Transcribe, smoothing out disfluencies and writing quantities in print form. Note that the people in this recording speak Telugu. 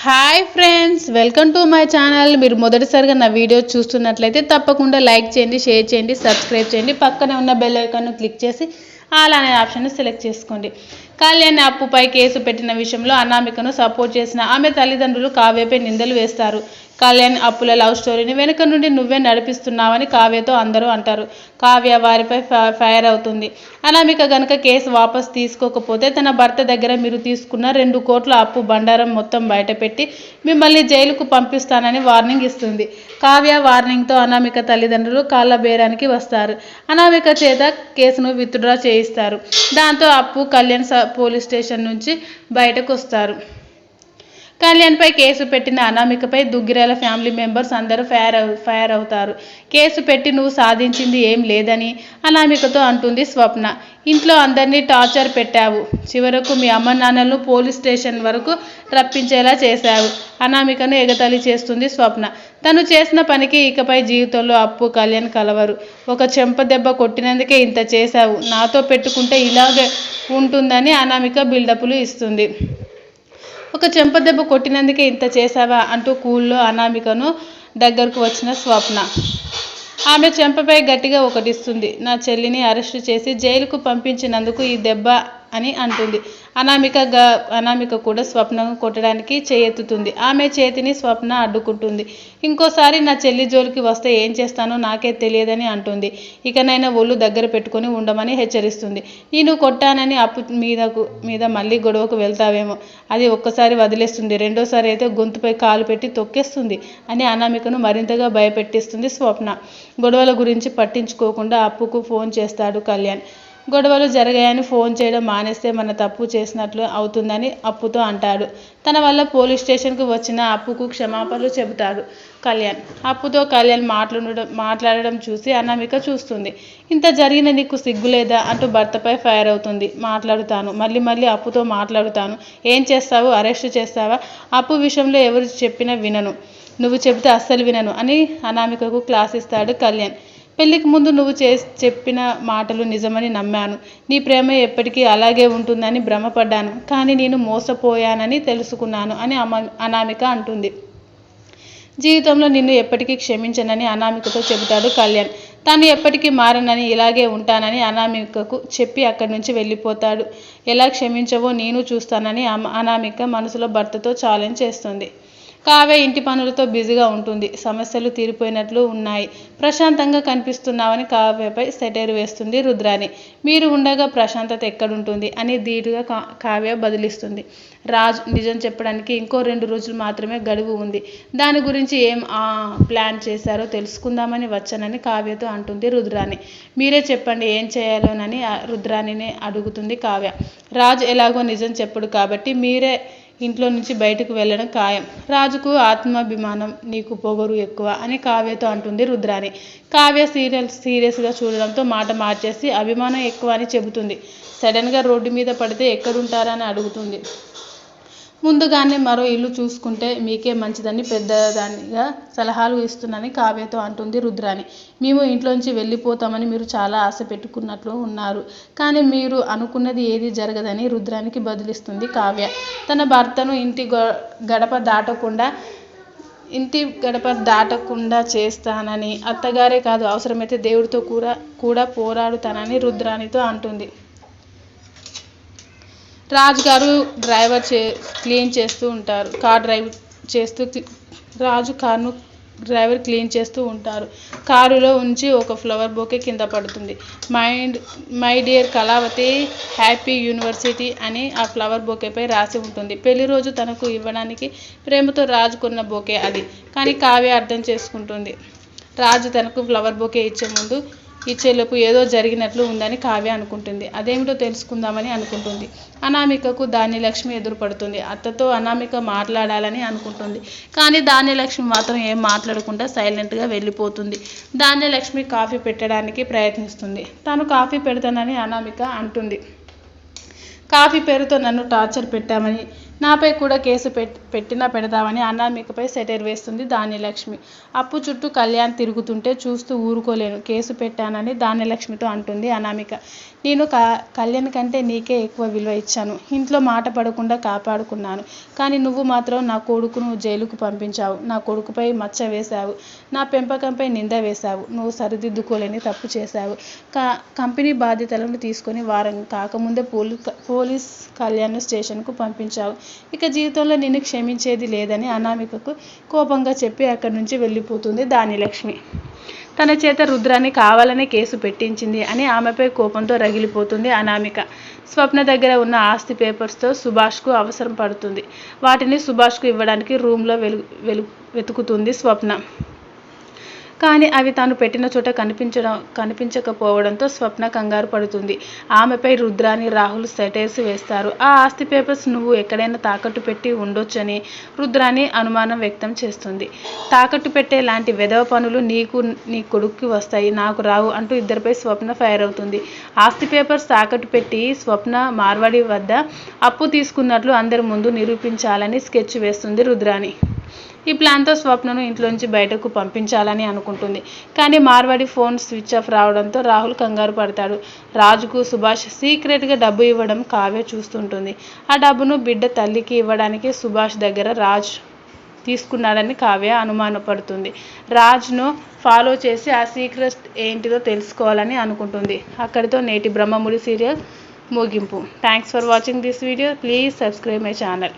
Hi friends, welcome to my channel. మీరు మొదటిసారిగా నా వీడియో చూస్తున్నట్లయితే తప్పకుండా లైక్ చేయండి, షేర్ చేయండి, సబ్స్క్రైబ్ చేయండి. పక్కనే ఉన్న బెల్ ఐకాన్ను క్లిక్ చేసి ఆల్ అనే ఆప్షన్ను సెలెక్ట్ చేసుకోండి. కళ్యాణ్ అప్పుపై కేసు పెట్టిన విషయంలో అనామికను సపోర్ట్ చేసిన ఆమె తల్లిదండ్రులు కావ్యపై నిందలు వేస్తారు. కళ్యాణ్ అప్పుల లవ్ స్టోరీని వెనుక నుండి నువ్వే నడిపిస్తున్నావని కావ్యతో అందరూ అంటారు. కావ్య వారిపై ఫైర్ అవుతుంది. అనామిక గనుక కేసు వాపస్ తీసుకోకపోతే తన భర్త దగ్గర మీరు తీసుకున్న 2 కోట్ల అప్పు బండారం మొత్తం బయటపెట్టి మిమ్మల్ని జైలుకు పంపిస్తానని వార్నింగ్ ఇస్తుంది. కావ్య వార్నింగ్తో అనామిక తల్లిదండ్రులు కాళ్ళ బేరానికి వస్తారు. అనామిక చేత కేసును విత్డ్రా చేయిస్తారు. దాంతో అప్పు కళ్యాణ్ పోలీస్ స్టేషన్ నుంచి బయటకు వస్తారు. కళ్యాణ్పై కేసు పెట్టిన అనామికపై దుగ్గిరాల ఫ్యామిలీ మెంబర్స్ అందరూ ఫైర్ అవుతారు. కేసు పెట్టి నువ్వు సాధించింది ఏం లేదని అనామికతో అంటుంది స్వప్న. ఇంట్లో అందరినీ టార్చర్ పెట్టావు, చివరకు మీ అమ్మ నాన్నలను పోలీస్ స్టేషన్ వరకు రప్పించేలా చేశావు. అనామికను ఎగతాళి చేస్తుంది స్వప్న. తను చేసిన పనికి ఇకపై జీవితంలో అప్పు కళ్యాణ్ కలవరు. ఒక చెంప దెబ్బ కొట్టినందుకే ఇంత చేశావు, నాతో పెట్టుకుంటే ఇలాగే ఉంటుందని అనామిక బిల్డప్లు ఇస్తుంది. ఒక చెంపదెబ్బ కొట్టినందుకే ఇంత చేశావా అంటూ కూల్లో అనామికను దగ్గరకు వచ్చిన స్వప్న ఆమె చెంపపై గట్టిగా ఒకటిస్తుంది. నా చెల్లిని అరెస్టు చేసి జైలుకు పంపించినందుకు ఈ దెబ్బ అని అంటుంది. అనామిక కూడా స్వప్నను కొట్టడానికి చేయెత్తుతుంది. ఆమె చేతిని స్వప్న అడ్డుకుంటుంది. ఇంకోసారి నా చెల్లి జోలికి వస్తే ఏం చేస్తానో నాకే తెలియదని అంటుంది. ఇకనైనా ఒళ్ళు దగ్గర పెట్టుకుని ఉండమని హెచ్చరిస్తుంది. నేను కొట్టానని అప్పు మీద మళ్ళీ గొడవకు వెళ్తావేమో, అది ఒక్కసారి వదిలేస్తుంది, రెండోసారి అయితే గొంతుపై కాలు పెట్టి తొక్కేస్తుంది అని అనామికను మరింతగా భయపెట్టిస్తుంది స్వప్న. గొడవల గురించి పట్టించుకోకుండా అప్పుకు ఫోన్ చేస్తాడు కళ్యాణ్. గొడవలు జరిగాయని ఫోన్ చేయడం మానేస్తే మన తప్పు చేసినట్లు అవుతుందని అప్పుతో అంటాడు. తన వల్ల పోలీస్ స్టేషన్కు వచ్చిన అప్పుకు క్షమాపణలు చెబుతాడు కళ్యాణ్. అప్పుతో కళ్యాణ్ మాట్లాడడం చూసి అనామిక చూస్తుంది. ఇంత జరిగిన నీకు సిగ్గులేదా అంటూ భర్తపై ఫైర్ అవుతుంది. మాట్లాడుతాను, మళ్ళీ అప్పుతో మాట్లాడుతాను. ఏం చేస్తావు, అరెస్టు చేస్తావా? అప్పు విషయంలో ఎవరు చెప్పినా వినను, నువ్వు చెబితే అస్సలు వినను అని అనామికకు క్లాస్ ఇస్తాడు కళ్యాణ్. పెళ్లికి ముందు నువ్వు చెప్పిన మాటలు నిజమని నమ్మాను. నీ ప్రేమ ఎప్పటికీ అలాగే ఉంటుందని భ్రమపడ్డాను. కానీ నేను మోసపోయానని తెలుసుకున్నాను అని అనామిక అంటుంది. జీవితంలో నిన్ను ఎప్పటికీ క్షమించనని అనామికతో చెబుతాడు కళ్యాణ్. తాను ఎప్పటికీ మారనని, ఇలాగే ఉంటానని అనామికకు చెప్పి అక్కడి నుంచి వెళ్ళిపోతాడు. ఎలా క్షమించవో నేను చూస్తానని అనామిక మనసులో భర్తతో ఛాలెంజ్ చేస్తుంది. కావ్య ఇంటి పనులతో బిజీగా ఉంటుంది. సమస్యలు తీరిపోయినట్లు ఉన్నాయి. ప్రశాంతంగా కనిపిస్తున్నావని కావ్యపై సెటైర్ వేస్తుంది రుద్రాని. మీరు ఉండగా ప్రశాంతత ఎక్కడుంటుంది అని ధీటుగా కావ్య బదిలిస్తుంది. రాజ్ నిజం చెప్పడానికి ఇంకో 2 రోజులు మాత్రమే గడువు ఉంది. దాని గురించి ఏం ప్లాన్ చేశారో తెలుసుకుందామని వచ్చానని కావ్యతో అంటుంది రుద్రాని. మీరే చెప్పండి ఏం చేయాలోనని రుద్రానినే అడుగుతుంది కావ్య. రాజ్ ఎలాగో నిజం చెప్పడు కాబట్టి మీరే ఇంట్లో నుంచి బయటకు వెళ్ళడం ఖాయం. రాజుకు ఆత్మాభిమానం, నీకు పొగరు ఎక్కువ అని కావ్యతో అంటుంది రుద్రాని. కావ్య సీరియస్గా చూడడంతో మాట మార్చేసి అభిమానం ఎక్కువ అని చెబుతుంది. సడన్గా రోడ్డు మీద పడితే ఎక్కడుంటారని అడుగుతుంది. ముందుగానే మరో ఇల్లు చూసుకుంటే మీకే మంచిదని పెద్దదానిగా సలహాలు ఇస్తున్నానని కావ్యతో అంటుంది రుద్రాని. మేము ఇంట్లోంచి వెళ్ళిపోతామని మీరు చాలా ఆశ పెట్టుకున్నట్లు ఉన్నారు, కానీ మీరు అనుకున్నది ఏది జరగదని రుద్రానికి బదిలిస్తుంది కావ్య. తన భర్తను ఇంటి గడప దాటకుండా చేస్తానని, అత్తగారే కాదు అవసరమైతే దేవుడితో కూడా పోరాడుతానని రుద్రానితో అంటుంది. రాజు గారు క్లీన్ చేస్తూ ఉంటారు. రాజు కారును డ్రైవర్ క్లీన్ చేస్తూ ఉంటారు. కారులో ఉంచి ఒక ఫ్లవర్ బొకే కింద పడుతుంది. My dear Kalavathi, happy university అని ఆ ఫ్లవర్ బొకేపై రాసి ఉంటుంది. పెళ్లి రోజు తనకు ఇవ్వడానికి ప్రేమతో రాజు కొన్న బొకే అది. కానీ కావ్య అర్థం చేసుకుంటుంది. రాజు తనకు ఫ్లవర్ బొకే ఇచ్చేలోపు ఏదో జరిగినట్లు ఉందని కావ్య అనుకుంటుంది. అదేమిటో తెలుసుకుందామని అనుకుంటుంది. అనామికకు ధాన్యలక్ష్మి ఎదురుపడుతుంది. అత్తతో అనామిక మాట్లాడాలని అనుకుంటుంది. కానీ ధాన్యలక్ష్మి మాత్రం ఏం మాట్లాడకుండా సైలెంట్గా వెళ్ళిపోతుంది. ధాన్యలక్ష్మి కాఫీ పెట్టడానికి ప్రయత్నిస్తుంది. తాను కాఫీ పెడతానని అనామిక అంటుంది. కాఫీ పేరుతో నన్ను టార్చర్ పెట్టామని, నాపై కూడా కేసు పెట్టినా పెడతామని అనామికపై సెటైర్ వేస్తుంది ధాన్యలక్ష్మి. అప్పు చుట్టూ కళ్యాణ్ తిరుగుతుంటే చూస్తూ ఊరుకోలేను, కేసు పెట్టానని ధాన్యలక్ష్మితో అంటుంది అనామిక. నేను కళ్యాణ్ కంటే నీకే ఎక్కువ విలువ ఇచ్చాను, ఇంట్లో మాట పడకుండా కాపాడుకున్నాను. కానీ నువ్వు మాత్రం నా కొడుకును జైలుకు పంపించావు, నా కొడుకుపై మచ్చ వేశావు, నా పెంపకంపై నింద వేశావు. నువ్వు సరిదిద్దుకోలేని తప్పు చేశావు. కంపెనీ బాధ్యతలను తీసుకొని వారం కాకముందే పోలీస్ కళ్యాణ్ స్టేషన్కు పంపించావు. ఇక జీవితంలో నిన్ను క్షమించేది లేదని అనామికకు కోపంగా చెప్పి అక్కడి నుంచి వెళ్ళిపోతుంది ధాన్యలక్ష్మి. తన చేత రుద్రాన్ని కావాలనే కేసు పెట్టించింది అని ఆమెపై కోపంతో రగిలిపోతుంది అనామిక. స్వప్న దగ్గర ఉన్న ఆస్తి పేపర్స్తో సుభాష్కు అవసరం పడుతుంది. వాటిని సుభాష్కు ఇవ్వడానికి రూమ్లో వెతుకుతుంది స్వప్న. కానీ అవి తాను పెట్టిన చోట కనిపించకపోవడంతో స్వప్న కంగారు పడుతుంది. ఆమెపై రుద్రాని రాహుల్ సెటైర్స్ వేస్తారు. ఆ ఆస్తి పేపర్స్ నువ్వు ఎక్కడైనా తాకట్టు పెట్టి ఉండొచ్చని రుద్రాని అనుమానం వ్యక్తం చేస్తుంది. తాకట్టు పెట్టే లాంటి వెధవ పనులు నీకు నీ కొడుక్కి వస్తాయి, నాకు రావు అంటూ ఇద్దరిపై స్వప్న ఫైర్ అవుతుంది. ఆస్తి పేపర్స్ తాకట్టు పెట్టి స్వప్న మార్వాడి వద్ద అప్పు తీసుకున్నట్లు అందరి ముందు నిరూపించాలని స్కెచ్ వేస్తుంది రుద్రాని. ఈ ప్లాన్తో స్వప్నను ఇంట్లోంచి బయటకు పంపించాలని అనుకుంటుంది. కానీ మార్వాడి ఫోన్ స్విచ్ ఆఫ్ రావడంతో రాహుల్ కంగారు పడతాడు. రాజుకు సుభాష్ సీక్రెట్గా డబ్బు ఇవ్వడం కావ్య చూస్తుంటుంది. ఆ డబ్బును బిడ్డ తల్లికి ఇవ్వడానికి సుభాష్ దగ్గర రాజ్ తీసుకున్నాడని కావ్య అనుమానపడుతుంది. రాజ్ను ఫాలో చేసి ఆ సీక్రెట్ ఏంటిదో తెలుసుకోవాలని అనుకుంటుంది. అక్కడితో నేటి బ్రహ్మముడి సీరియల్ ముగింపు. Thanks for watching this video. Please subscribe my channel.